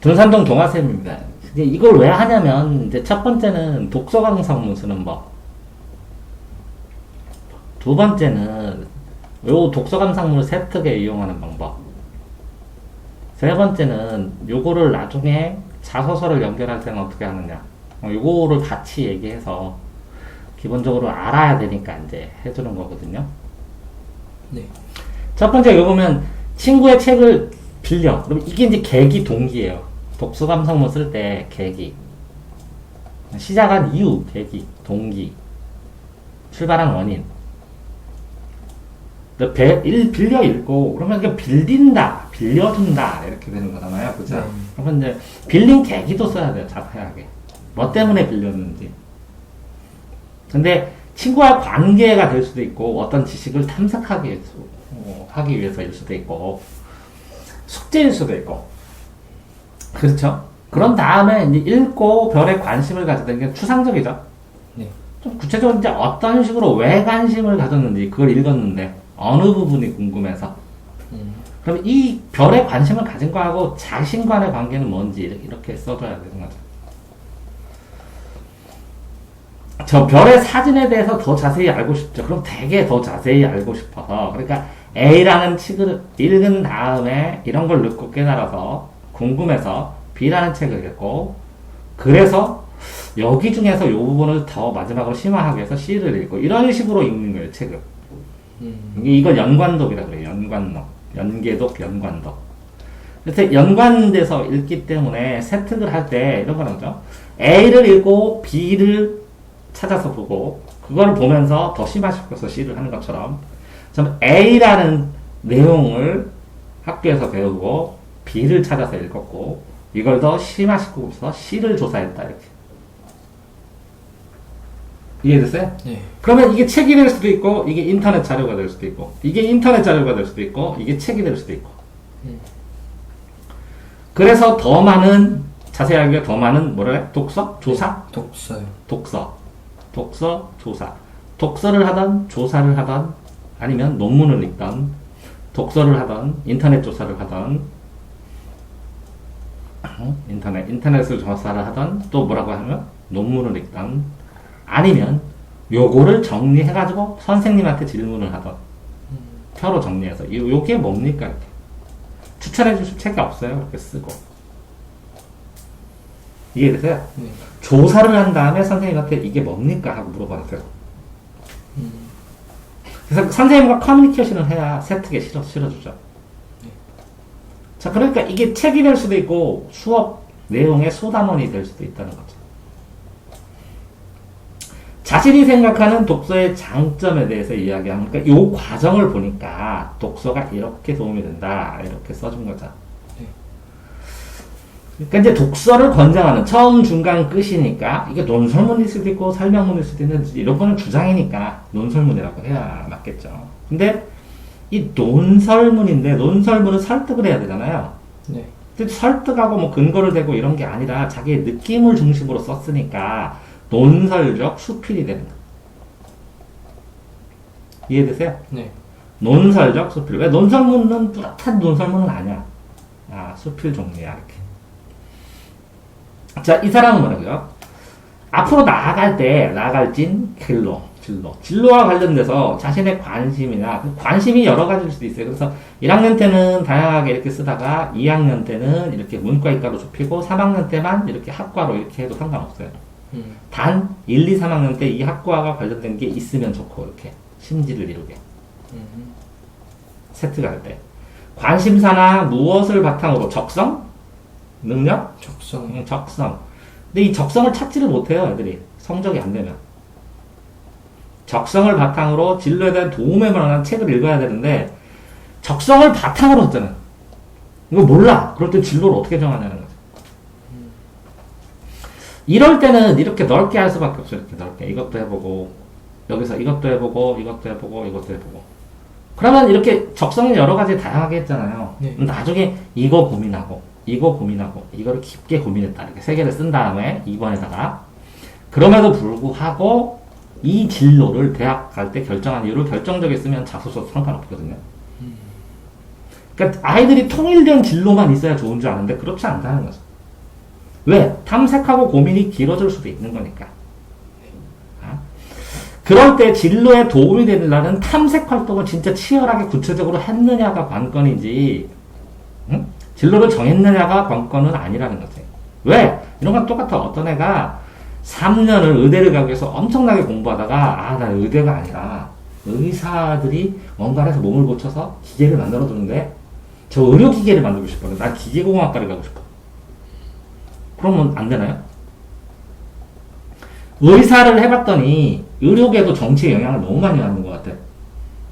둔산동 동화쌤입니다. 이제 이걸 왜 하냐면, 이제 첫 번째는 독서강성문 쓰는 법. 두 번째는 요 독서감상문을 세트게 이용하는 방법. 세 번째는 요거를 나중에 자소서를 연결할 때는 어떻게 하느냐. 요거를 같이 얘기해서 기본적으로 알아야 되니까 이제 해주는 거거든요. 네. 첫 번째 이거 보면 친구의 책을 빌려. 그럼 이게 이제 계기 동기예요. 독서감상문 쓸 때 계기. 시작한 이유, 계기, 동기. 출발한 원인. 빌려 읽고, 그러면 이게 빌린다, 빌려준다, 이렇게 되는 거잖아요. 그죠? 네. 그러면 이제 빌린 계기도 써야 돼요. 자세하게. 뭐 때문에 빌렸는지. 근데 친구와 관계가 될 수도 있고, 어떤 지식을 탐색하기 하기 위해서일 수도 있고, 숙제일 수도 있고. 그렇죠? 그런 다음에 이제 읽고 별에 관심을 가졌다는 게 추상적이죠? 네. 좀 구체적으로 이제 어떤 식으로 왜 관심을 가졌는지, 그걸 읽었는데, 어느 부분이 궁금해서. 그럼 이 별에 관심을 가진 거하고 자신과의 관계는 뭔지 이렇게 써줘야 되는 거죠. 저 별의 사진에 대해서 더 자세히 알고 싶죠. 그럼 되게 더 자세히 알고 싶어서. 그러니까 A라는 책을 읽은 다음에 이런 걸 듣고 깨달아서 궁금해서 B라는 책을 읽고, 그래서 여기 중에서 이 부분을 더 마지막으로 심화하기 위해서 C를 읽고, 이런 식으로 읽는 거예요, 책을. 이걸 연관독이라고 그래요. 연관독. 연계독, 연관독. 그래서 연관돼서 읽기 때문에 세특을 할 때 이런 거는 거죠. A를 읽고 B를 찾아서 보고, 그걸 보면서 더 심화시켜서 C를 하는 것처럼, 좀 A라는 내용을 학교에서 배우고 B를 찾아서 읽었고, 이걸 더 심화시키고서 C를 조사했다, 이렇게. 이해됐어요? 네. 그러면 이게 책이 될 수도 있고, 이게 인터넷 자료가 될 수도 있고, 이게 인터넷 자료가 될 수도 있고, 이게 책이 될 수도 있고. 그래서 더 많은, 자세하게 더 많은, 뭐라 해? 독서? 조사? 독서요. 독서. 독서, 조사. 독서를 하던, 조사를 하던, 아니면 논문을 읽던, 독서를 하던, 인터넷 조사를 하던, 인터넷을 조사를 하던, 또 뭐라고 하면, 논문을 읽던, 아니면 요거를 정리해가지고 선생님한테 질문을 하던, 표로 정리해서 요게 뭡니까? 이렇게 추천해 주실 책이 없어요. 이렇게 쓰고. 이해되세요? 네. 조사를 한 다음에 선생님한테 이게 뭡니까? 하고 물어봐주세요. 그래서 선생님과 커뮤니케이션을 해야 세특에 실어주죠. 자, 그러니까 이게 책이 될 수도 있고 수업 내용의 소담원이 될 수도 있다는 거죠. 자신이 생각하는 독서의 장점에 대해서 이야기하면, 그러니까 이 과정을 보니까 독서가 이렇게 도움이 된다, 이렇게 써준 거죠. 그러니까 이제 독서를 권장하는 처음, 중간, 끝이니까 이게 논설문일 수도 있고 설명문일 수도 있는데, 이런 거는 주장이니까 논설문이라고 해야 맞겠죠. 근데 이 논설문인데, 논설문은 설득을 해야 되잖아요. 네. 근데 설득하고 뭐 근거를 대고 이런 게 아니라 자기의 느낌을 중심으로 썼으니까 논설적 수필이 되는 거예요. 이해되세요? 네. 논설적 수필. 왜 논설문은 뚜렷한 논설문은 아니야. 아, 수필 종류야, 이렇게. 자, 이 사람은 뭐라고요? 앞으로 나아갈 때, 나아갈 진로와 관련돼서 자신의 관심이나, 관심이 여러 가지일 수도 있어요. 그래서 1학년 때는 다양하게 이렇게 쓰다가 2학년 때는 이렇게 문과이과로 좁히고 3학년 때만 이렇게 학과로 이렇게 해도 상관없어요. 단 1, 2, 3학년 때 이 학과가 관련된 게 있으면 좋고, 이렇게 심지를 이루게 세트가 할 때 관심사나 무엇을 바탕으로 적성? 능력? 적성. 적성. 근데 이 적성을 찾지를 못해요, 애들이. 성적이 안 되면. 적성을 바탕으로 진로에 대한 도움에 관한 책을 읽어야 되는데, 적성을 바탕으로 했잖아요. 이거 몰라. 그럴 때 진로를 어떻게 정하냐는 거죠. 이럴 때는 이렇게 넓게 할 수밖에 없어요. 이렇게 넓게. 이것도 해보고, 여기서 이것도 해보고, 이것도 해보고, 이것도 해보고. 그러면 이렇게 적성은 여러 가지 다양하게 했잖아요. 네. 나중에 이거 고민하고, 이거를 깊게 고민했다. 이렇게 세 개를 쓴 다음에 2번에다가. 그럼에도 불구하고, 이 진로를 대학 갈 때 결정한 이유를 결정적이었으면 자소서도 상관없거든요. 그러니까 아이들이 통일된 진로만 있어야 좋은 줄 아는데 그렇지 않다는 거죠. 왜? 탐색하고 고민이 길어질 수도 있는 거니까. 아? 그럴 때 진로에 도움이 되려는 탐색 활동을 진짜 치열하게 구체적으로 했느냐가 관건이지, 응? 진로를 정했느냐가 관건은 아니라는 거지. 왜? 이런 건 똑같아. 어떤 애가 3년을 의대를 가기 위해서 엄청나게 공부하다가, 아, 나 의대가 아니라 의사들이 뭔가를 해서 몸을 고쳐서 기계를 만들어 주는데, 저 의료기계를 만들고 싶어. 난 기계공학과를 가고 싶어. 그러면 안 되나요? 의사를 해봤더니 의료계도 정치에 영향을 너무 많이 받는 것 같아.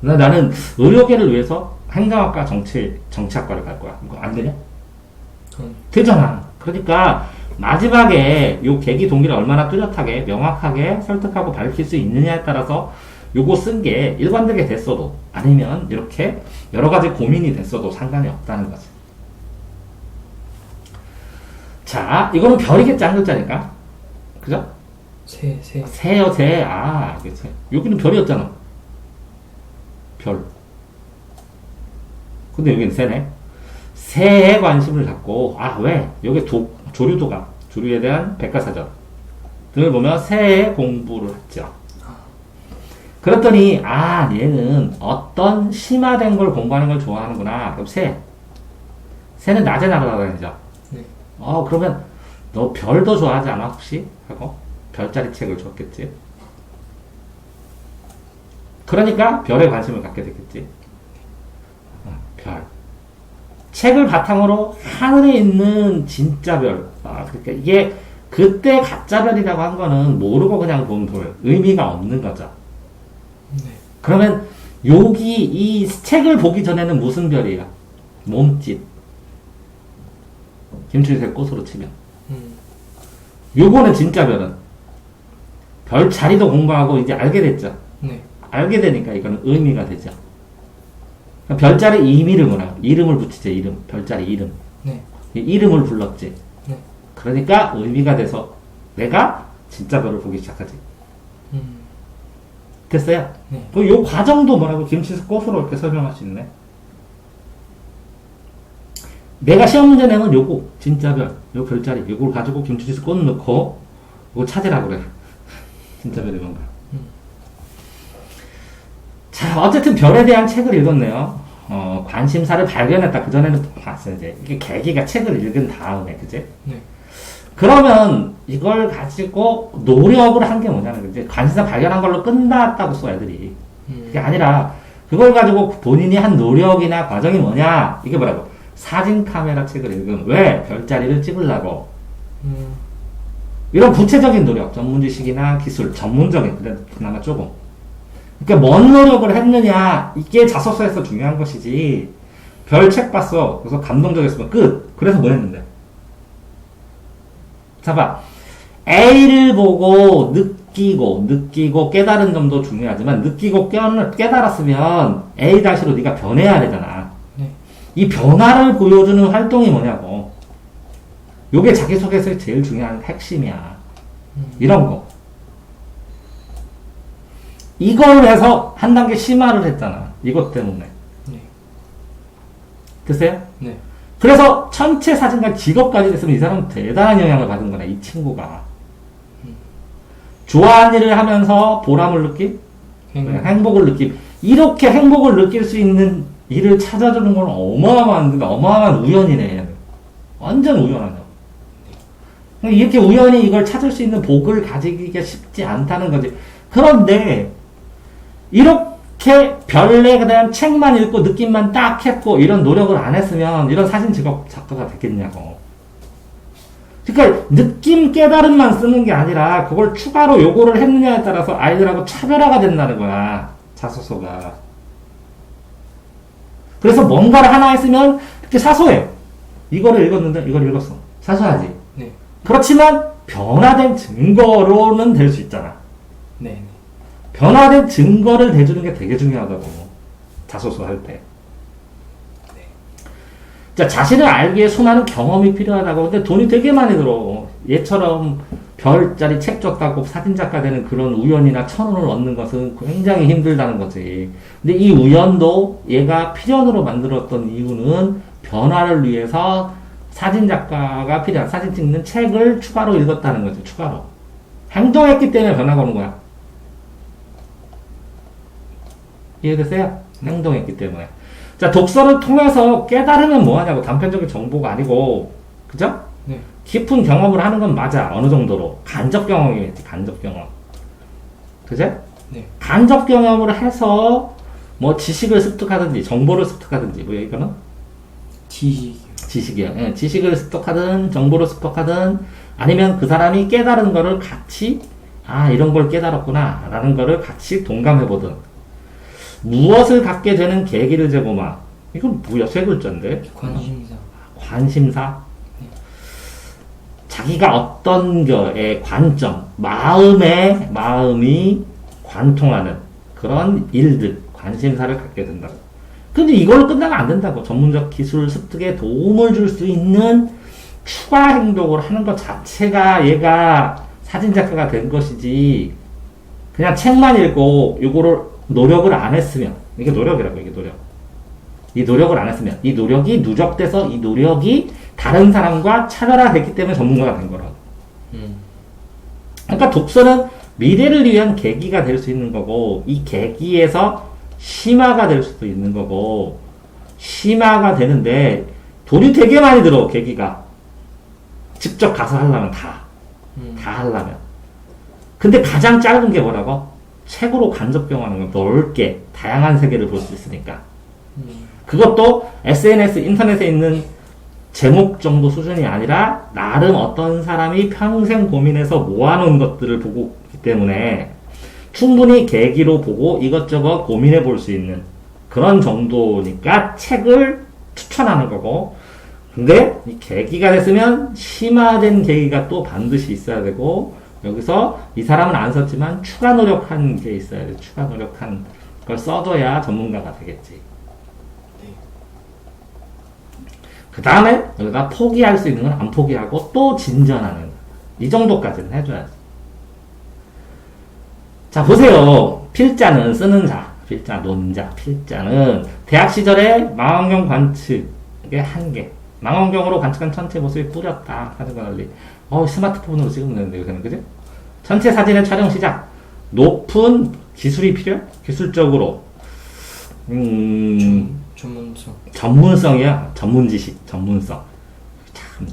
나는 의료계를 위해서 행정학과 정치학과를 갈 거야. 이거 안 되냐? 되잖아. 그러니까 마지막에 요 계기 동기를 얼마나 뚜렷하게 명확하게 설득하고 밝힐 수 있느냐에 따라서 요거 쓴 게 일관되게 됐어도 아니면 이렇게 여러 가지 고민이 됐어도 상관이 없다는 거지. 자, 이거는 별이겠지, 한 글자니까. 그죠? 새요, 새. 아, 그치. 여기는 별이었잖아. 별. 근데 여기는 새네. 새에 관심을 갖고, 아, 왜? 여기 조류도가, 조류에 대한 백과사전 등을 보면 새의 공부를 했죠. 그랬더니, 아, 얘는 어떤 심화된 걸 공부하는 걸 좋아하는구나. 그럼 새는 낮에 날아다니죠. 네. 그러면 너 별도 좋아하지 않아, 혹시? 하고 별자리 책을 줬겠지. 그러니까 별에 관심을 갖게 됐겠지. 별. 책을 바탕으로 하늘에 있는 진짜 별. 그러니까 이게 그때 가짜 별이라고 한 거는 모르고 그냥 본 별. 의미가 없는 거죠. 네. 그러면 여기 이 책을 보기 전에는 무슨 별이야? 몸짓. 김춘희의 꽃으로 치면. 요거는 진짜 별은. 별 자리도 공부하고 이제 알게 됐죠. 네. 알게 되니까 이거는 의미가 되죠. 별자리 의미를 뭐라? 이름을 붙이죠, 이름. 별자리 이름. 네. 이름을 불렀지. 네. 그러니까 의미가 돼서 내가 진짜 별을 보기 시작하지. 됐어요? 네. 요 과정도 뭐라고 김치수 꽃으로 이렇게 설명할 수 있네. 내가 시험 문제 내면 요거, 진짜 별, 요 별자리, 요걸 가지고 김치수 꽃 넣고, 요거 찾으라고 그래. 진짜 별이 뭔가. 자, 어쨌든 별에 대한 책을 읽었네요. 관심사를 발견했다. 그전에는 봤어요, 이제. 이게 계기가 책을 읽은 다음에, 그지? 네. 그러면 이걸 가지고 노력을 한 게 뭐냐면, 그지? 관심사 발견한 걸로 끝났다고 써, 애들이. 그게 아니라, 그걸 가지고 본인이 한 노력이나 과정이 뭐냐? 이게 뭐라고? 사진 카메라 책을 읽으면, 왜? 별자리를 찍으려고. 이런 구체적인 노력, 전문 지식이나 기술, 전문적인, 그나마 조금. 그러니까 뭔 노력을 했느냐, 이게 자소서에서 중요한 것이지. 별 책 봤어. 그래서 감동적이었으면 끝. 그래서 뭐 했는데? 자, 봐. A를 보고 느끼고 깨달은 점도 중요하지만, 느끼고 깨달았으면 A-로 네가 변해야 되잖아. 네. 이 변화를 보여주는 활동이 뭐냐고. 요게 자기소개서의 제일 중요한 핵심이야. 이런 거. 이걸 해서 한 단계 심화를 했잖아. 이것 때문에. 네. 됐어요? 네. 그래서 전체 사진과 직업까지 됐으면 이 사람은 대단한 영향을 받은 거네, 이 친구가. 좋아하는 일을 하면서 보람을 느낌? 행복을 느낌. 이렇게 행복을 느낄 수 있는 일을 찾아주는 건 어마어마한 우연이네. 완전 우연하죠. 이렇게 우연히 이걸 찾을 수 있는 복을 가지기가 쉽지 않다는 거지. 그런데 이렇게 별에 대한 책만 읽고 느낌만 딱 했고 이런 노력을 안 했으면 이런 사진 직업 작가가 됐겠냐고. 그러니까 느낌 깨달음만 쓰는 게 아니라 그걸 추가로 요거를 했느냐에 따라서 아이들하고 차별화가 된다는 거야. 자소서가. 그래서 뭔가를 하나 했으면 이렇게 사소해. 이거를 읽었는데 이걸 읽었어. 사소하지. 네. 그렇지만 변화된 증거로는 될 수 있잖아. 네. 변화된 증거를 대주는 게 되게 중요하다고. 자소서 할 때. 네. 자, 자신을 알기에 수많은 경험이 필요하다고. 근데 돈이 되게 많이 들어. 얘처럼 별자리 책 줬다고 사진작가 되는 그런 우연이나 천원을 얻는 것은 굉장히 힘들다는 거지. 근데 이 우연도 얘가 필연으로 만들었던 이유는 변화를 위해서 사진 작가가 필요한 사진 찍는 책을 추가로 읽었다는 거죠. 추가로. 행동했기 때문에 변화가 오는 거야. 이해되세요? 행동했기 때문에. 자, 독서를 통해서 깨달으면 뭐하냐고. 단편적인 정보가 아니고, 그죠? 네. 깊은 경험을 하는 건 맞아. 어느 정도로. 간접 경험이겠지, 간접 경험. 그죠? 네. 간접 경험을 해서 뭐 지식을 습득하든지, 정보를 습득하든지, 뭐 이거는? 지식이요. 예, 지식을 습득하든, 정보를 습득하든, 아니면 그 사람이 깨달은 거를 같이, 아, 이런 걸 깨달았구나, 라는 거를 같이 동감해보든, 무엇을 갖게 되는 계기를 제공하. 이건 뭐야? 세 글자인데? 관심사. 관심사? 자기가 어떤 거에 관점, 마음이 관통하는 그런 일들, 관심사를 갖게 된다. 근데 이걸로 끝나면 안 된다고. 전문적 기술 습득에 도움을 줄 수 있는 추가 행동을 하는 것 자체가 얘가 사진작가가 된 것이지, 그냥 책만 읽고 요거를 노력을 안 했으면, 이게 노력이라고, 이게 노력. 이 노력을 안 했으면, 이 노력이 누적돼서 이 노력이 다른 사람과 차별화됐기 때문에 전문가가 된 거라고. 그러니까 독서는 미래를 위한 계기가 될 수 있는 거고, 이 계기에서 심화가 될 수도 있는 거고, 심화가 되는데 돈이 되게 많이 들어. 계기가 직접 가서 하려면 다 하려면. 근데 가장 짧은 게 뭐라고? 책으로 간접 경험하는 거. 넓게 다양한 세계를 볼 수 있으니까. 그것도 SNS 인터넷에 있는 제목 정도 수준이 아니라 나름 어떤 사람이 평생 고민해서 모아놓은 것들을 보고 있기 때문에 충분히 계기로 보고 이것저것 고민해 볼 수 있는 그런 정도니까 책을 추천하는 거고, 근데 이 계기가 됐으면 심화된 계기가 또 반드시 있어야 되고, 여기서 이 사람은 안 썼지만 추가 노력한 게 있어야 돼. 추가 노력한 걸 써줘야 전문가가 되겠지. 그 다음에 여기다 포기할 수 있는 건 안 포기하고 또 진전하는, 이 정도까지는 해줘야지. 자, 보세요. 필자는 쓰는 자, 필자, 논자, 필자는 대학 시절에 망원경 관측의 한계, 망원경으로 관측한 천체 모습이 뿌렸다. 사진과 달리. 스마트폰으로 찍으면 되는데, 요새는, 그지? 전체 사진의 촬영 시작. 높은 기술이 필요해? 기술적으로. 전문성이야. 전문지식, 전문성.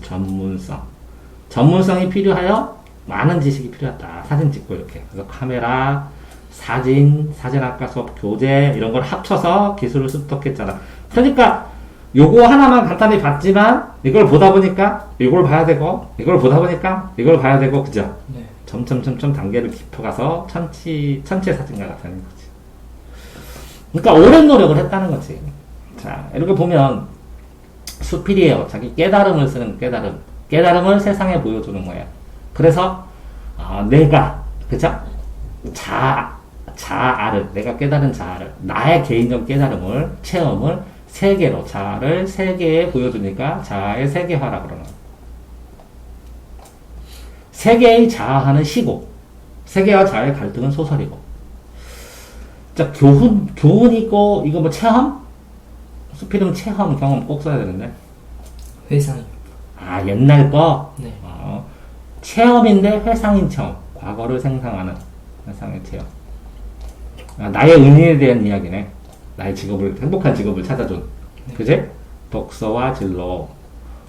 참, 전문성이 필요하여 많은 지식이 필요하다. 사진 찍고 이렇게. 그래서 카메라, 사진학과 수업, 교재, 이런 걸 합쳐서 기술을 습득했잖아. 그러니까, 요거 하나만 간단히 봤지만, 이걸 보다 보니까, 이걸 봐야 되고, 이걸 보다 보니까, 이걸 봐야 되고, 그죠? 네. 점점 단계를 깊어가서 천체 사진가가 되는 거지. 그러니까 오랜 노력을 했다는 거지. 자, 이렇게 보면 수필이에요. 자기 깨달음을 쓰는 깨달음을 세상에 보여주는 거예요. 그래서 내가, 그죠? 자아를, 내가 깨달은 자아를, 나의 개인적 깨달음을, 체험을 세계로, 자아를 세계에 보여주니까 자아의 세계화라고 그러는 거예요. 세계의 자아하는 시고, 세계와 자아의 갈등은 소설이고. 자, 교훈이고, 이거 뭐 체험? 수필은 체험, 경험 꼭 써야 되는데. 회상이. 옛날 거? 네. 체험인데 회상인 체험. 과거를 생상하는 회상의 체험. 나의 은인에 대한 이야기네. 나의 행복한 직업을 찾아준. 네. 그지? 독서와 진로.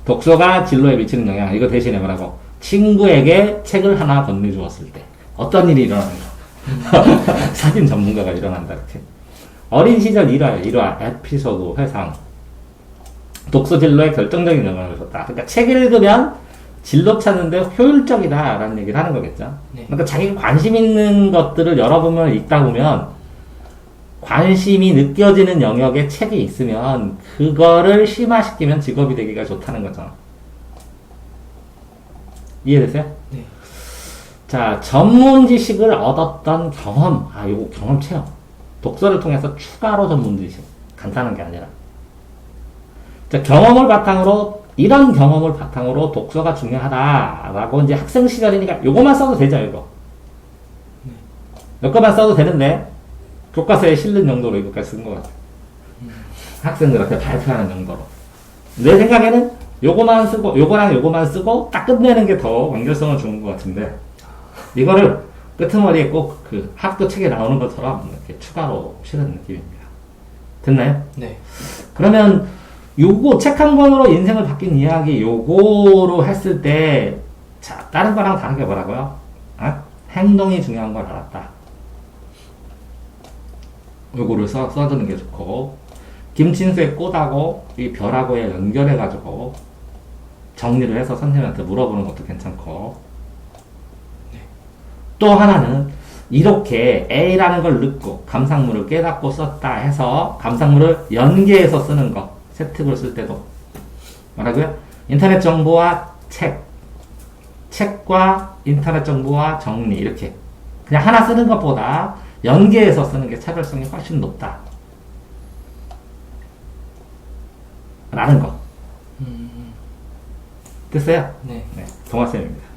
독서가 진로에 미치는 영향. 이거 대신에 뭐라고? 친구에게 책을 하나 건네주었을 때. 어떤 일이 일어나는가? 사진 전문가가 일어난다, 이렇게. 어린 시절 일화, 에피소드, 회상. 독서 진로에 결정적인 영향을 줬다. 그러니까 책을 읽으면 진로 찾는데 효율적이다라는 얘기를 하는 거겠죠. 네. 그러니까 자기가 관심 있는 것들을 여러 번 읽다 보면 관심이 느껴지는 영역에 책이 있으면 그거를 심화시키면 직업이 되기가 좋다는 거죠. 이해되세요? 네. 자, 전문 지식을 얻었던 경험. 요거 경험 체험. 독서를 통해서 추가로 전문 지식. 간단한 게 아니라. 자, 이런 경험을 바탕으로 독서가 중요하다라고 이제 학생 시절이니까 요거만 써도 되죠, 이거. 요거만 써도 되는데, 교과서에 실는 용도로 이거까지 쓴 것 같아요. 학생들한테 발표하는 용도로. 내 생각에는 요거만 쓰고, 요거랑 요거만 쓰고, 딱 끝내는 게 더 완결성을 주는 것 같은데, 이거를 끄트머리에 꼭 그 학교 책에 나오는 것처럼 이렇게 추가로 실은 느낌입니다. 됐나요? 네. 그러면 요거 책 한 권으로 인생을 바뀐 이야기 요거로 했을 때, 자, 다른 거랑 다른 게 뭐라고요? 아? 행동이 중요한 걸 알았다. 요거를 써주는 게 좋고, 김친수의 꽃하고 이 별하고에 연결해가지고 정리를 해서 선생님한테 물어보는 것도 괜찮고, 또 하나는 이렇게 A라는 걸 넣고 감상물을 깨닫고 썼다 해서 감상물을 연계해서 쓰는 거. 세특을 쓸 때도. 뭐라고요? 인터넷 정보와 책과 인터넷 정보와 정리 이렇게 그냥 하나 쓰는 것보다 연계해서 쓰는 게 차별성이 훨씬 높다. 라는 거. 됐어요? 네. 네, 동아쌤입니다.